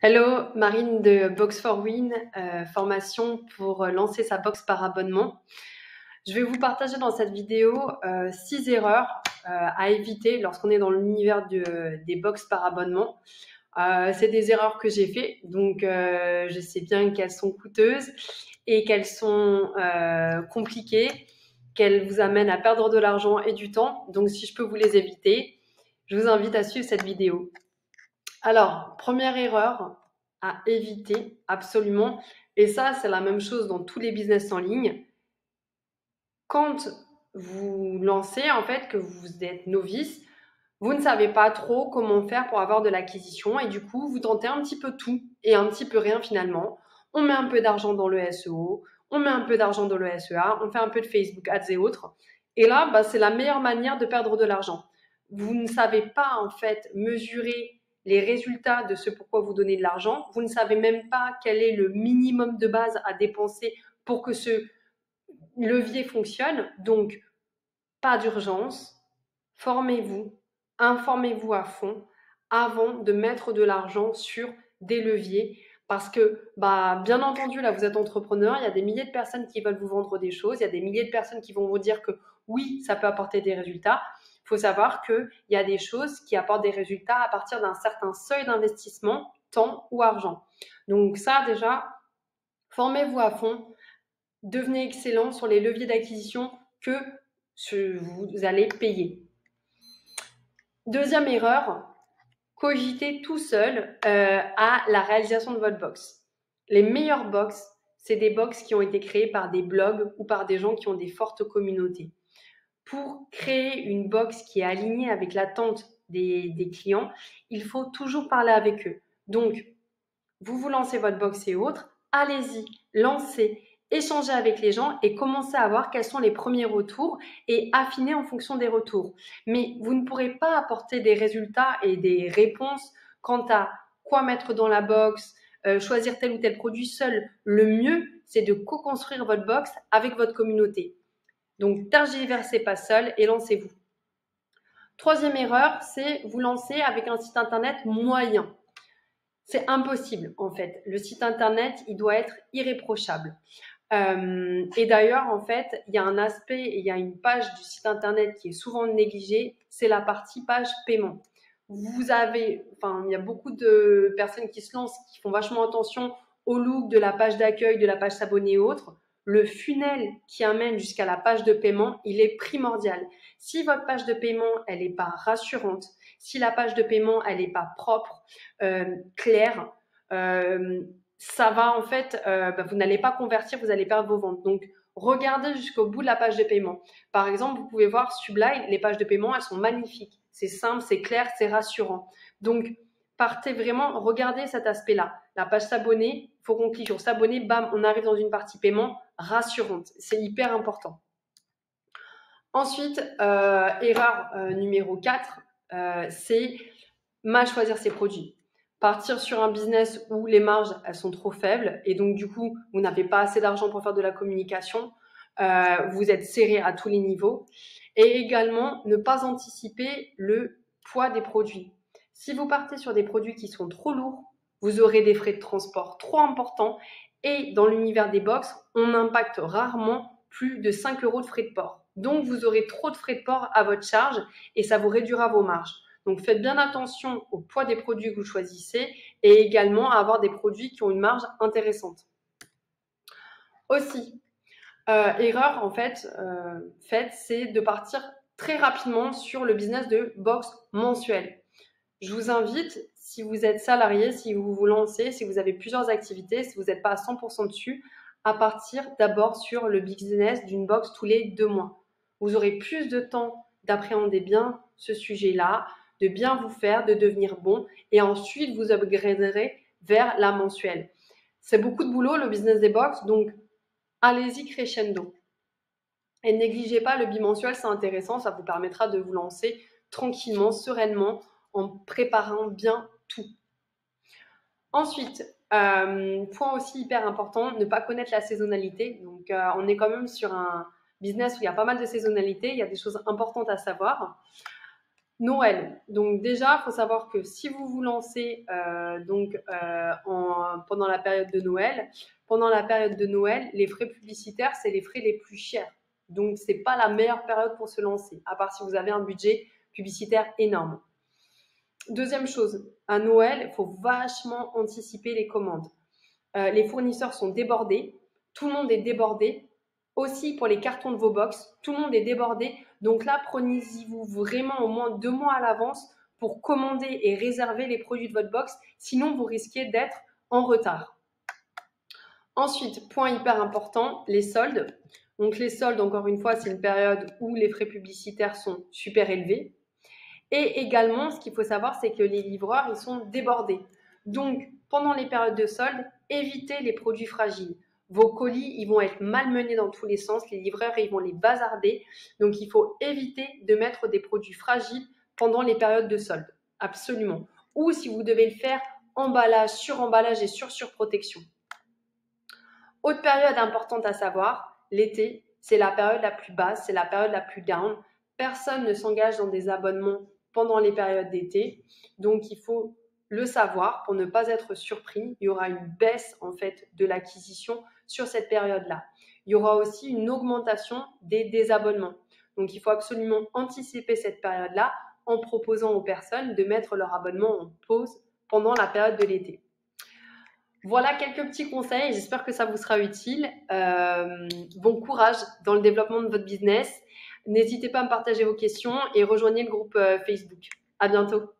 Hello, Marine de Box for Win, formation pour lancer sa box par abonnement. Je vais vous partager dans cette vidéo 6 erreurs à éviter lorsqu'on est dans l'univers des box par abonnement. C'est des erreurs que j'ai fait, donc je sais bien qu'elles sont coûteuses et qu'elles sont compliquées, qu'elles vous amènent à perdre de l'argent et du temps. Donc si je peux vous les éviter, je vous invite à suivre cette vidéo. Alors, première erreur à éviter absolument, et ça c'est la même chose dans tous les business en ligne. Quand vous lancez, en fait, que vous êtes novice, vous ne savez pas trop comment faire pour avoir de l'acquisition et du coup, vous tentez un petit peu tout et un petit peu rien finalement. On met un peu d'argent dans le SEO, on met un peu d'argent dans le SEA, on fait un peu de Facebook Ads et autres. Et là, c'est la meilleure manière de perdre de l'argent. Vous ne savez pas en fait mesurer les résultats de ce pourquoi vous donnez de l'argent. Vous ne savez même pas quel est le minimum de base à dépenser pour que ce levier fonctionne. Donc, pas d'urgence. Formez-vous, informez-vous à fond avant de mettre de l'argent sur des leviers. Parce que, bien entendu, là, vous êtes entrepreneur, il y a des milliers de personnes qui veulent vous vendre des choses, il y a des milliers de personnes qui vont vous dire que oui, ça peut apporter des résultats. Il faut savoir qu'il y a des choses qui apportent des résultats à partir d'un certain seuil d'investissement, temps ou argent. Donc ça, déjà, formez-vous à fond, devenez excellent sur les leviers d'acquisition que vous allez payer. Deuxième erreur, cogiter tout seul à la réalisation de votre box. Les meilleures box, c'est des box qui ont été créées par des blogs ou par des gens qui ont des fortes communautés. Pour créer une box qui est alignée avec l'attente des clients, il faut toujours parler avec eux. Donc, vous lancez votre box et autres, allez-y, lancez, échangez avec les gens et commencez à voir quels sont les premiers retours et affiner en fonction des retours. Mais vous ne pourrez pas apporter des résultats et des réponses quant à quoi mettre dans la box, choisir tel ou tel produit seul. Le mieux, c'est de co-construire votre box avec votre communauté. Donc, tergiversez pas seul et lancez-vous. Troisième erreur, c'est vous lancer avec un site internet moyen. C'est impossible en fait. Le site internet, il doit être irréprochable. Et d'ailleurs, en fait, il y a un aspect, il y a une page du site internet qui est souvent négligée, c'est la partie page paiement. Il y a beaucoup de personnes qui se lancent, qui font vachement attention au look de la page d'accueil, de la page s'abonner et autres. Le funnel qui amène jusqu'à la page de paiement, il est primordial. Si votre page de paiement, elle n'est pas rassurante, si la page de paiement, elle n'est pas propre, claire, ça va en fait, vous n'allez pas convertir, vous allez perdre vos ventes. Donc, regardez jusqu'au bout de la page de paiement. Par exemple, vous pouvez voir Sublime, les pages de paiement, elles sont magnifiques. C'est simple, c'est clair, c'est rassurant. Donc, partez vraiment, regardez cet aspect-là. La page s'abonner, il faut qu'on clique sur s'abonner, bam, on arrive dans une partie paiement rassurante. C'est hyper important. Ensuite, erreur numéro 4, c'est mal choisir ses produits. Partir sur un business où les marges elles sont trop faibles et donc du coup vous n'avez pas assez d'argent pour faire de la communication, vous êtes serré à tous les niveaux et également ne pas anticiper le poids des produits. Si vous partez sur des produits qui sont trop lourds, vous aurez des frais de transport trop importants et dans l'univers des box, on impacte rarement plus de 5 € de frais de port. Donc vous aurez trop de frais de port à votre charge et ça vous réduira vos marges. Donc faites bien attention au poids des produits que vous choisissez et également à avoir des produits qui ont une marge intéressante. Aussi, erreur en fait faite, c'est de partir très rapidement sur le business de box mensuel. Je vous invite, si vous êtes salarié, si vous vous lancez, si vous avez plusieurs activités, si vous n'êtes pas à 100% dessus, à partir d'abord sur le business d'une box tous les 2 mois. Vous aurez plus de temps d'appréhender bien ce sujet-là, de bien vous faire, de devenir bon et ensuite vous upgraderez vers la mensuelle. C'est beaucoup de boulot le business des box, donc allez-y crescendo. Et négligez pas le bimensuel, c'est intéressant, ça vous permettra de vous lancer tranquillement, sereinement, en préparant bien tout. Ensuite, point aussi hyper important, ne pas connaître la saisonnalité. Donc, on est quand même sur un business où il y a pas mal de saisonnalité, il y a des choses importantes à savoir. Noël. Donc déjà, il faut savoir que si vous vous lancez pendant la période de Noël, les frais publicitaires, c'est les frais les plus chers. Donc, ce n'est pas la meilleure période pour se lancer, à part si vous avez un budget publicitaire énorme. Deuxième chose, à Noël, il faut vachement anticiper les commandes. Les fournisseurs sont débordés, tout le monde est débordé. Aussi pour les cartons de vos box, tout le monde est débordé. Donc là, prenez-y-vous vraiment au moins 2 mois à l'avance pour commander et réserver les produits de votre box. Sinon, vous risquez d'être en retard. Ensuite, point hyper important, les soldes. Donc les soldes, encore une fois, c'est une période où les frais publicitaires sont super élevés. Et également, ce qu'il faut savoir, c'est que les livreurs, ils sont débordés. Donc, pendant les périodes de soldes, évitez les produits fragiles. Vos colis, ils vont être malmenés dans tous les sens. Les livreurs, ils vont les bazarder. Donc, il faut éviter de mettre des produits fragiles pendant les périodes de soldes. Absolument. Ou si vous devez le faire, emballage et surprotection. Autre période importante à savoir, l'été, c'est la période la plus basse, c'est la période la plus down. Personne ne s'engage dans des abonnements pendant les périodes d'été. Donc, il faut le savoir pour ne pas être surpris. Il y aura une baisse en fait de l'acquisition sur cette période-là. Il y aura aussi une augmentation des désabonnements. Donc, il faut absolument anticiper cette période-là en proposant aux personnes de mettre leur abonnement en pause pendant la période de l'été. Voilà quelques petits conseils, j'espère que ça vous sera utile. Bon courage dans le développement de votre business. N'hésitez pas à me partager vos questions et rejoignez le groupe Facebook. À bientôt.